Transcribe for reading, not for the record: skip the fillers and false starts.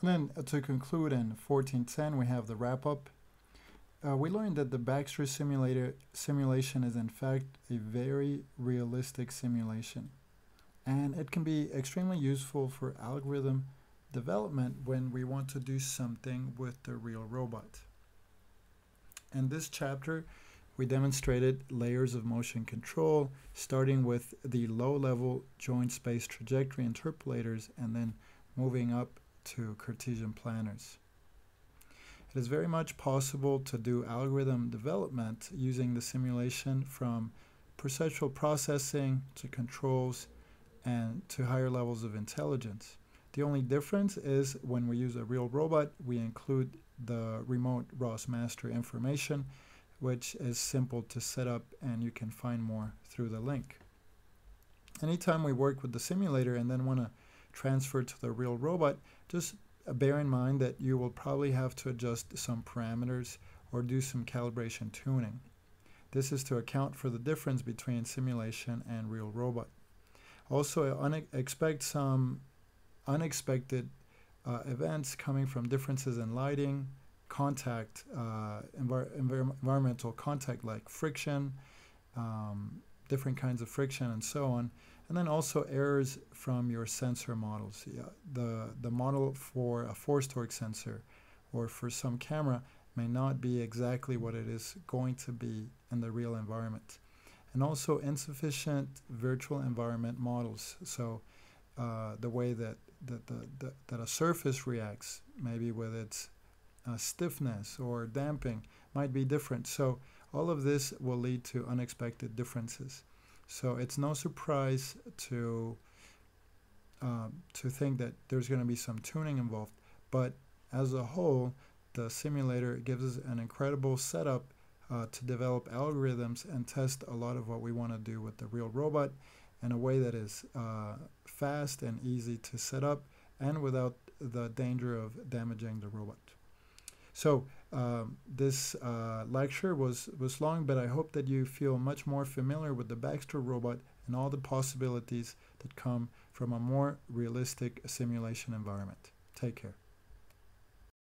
And then to conclude, in 1410 we have the wrap-up. We learned that the Baxter simulation is in fact a very realistic simulation, and it can be extremely useful for algorithm development when we want to do something with the real robot. In this chapter, we demonstrated layers of motion control, starting with the low-level joint space trajectory interpolators and then moving up to Cartesian planners. It is very much possible to do algorithm development using the simulation, from perceptual processing to controls and to higher levels of intelligence. The only difference is when we use a real robot, we include the remote ROS master information, which is simple to set up, and you can find more through the link. Anytime we work with the simulator and then want to transfer to the real robot, just bear in mind that you will probably have to adjust some parameters or do some calibration tuning. This is to account for the difference between simulation and real robot. Also, expect some unexpected events coming from differences in lighting, contact, environmental contact like friction, different kinds of friction, and so on. And then also errors from your sensor models. The model for a force torque sensor or for some camera may not be exactly what it is going to be in the real environment. And also insufficient virtual environment models. So the way that a surface reacts, maybe with its stiffness or damping, might be different. So all of this will lead to unexpected differences. So it's no surprise to think that there's going to be some tuning involved. But as a whole, the simulator gives us an incredible setup to develop algorithms and test a lot of what we want to do with the real robot in a way that is fast and easy to set up and without the danger of damaging the robot. So this lecture was long, but I hope that you feel much more familiar with the Baxter robot and all the possibilities that come from a more realistic simulation environment. Take care.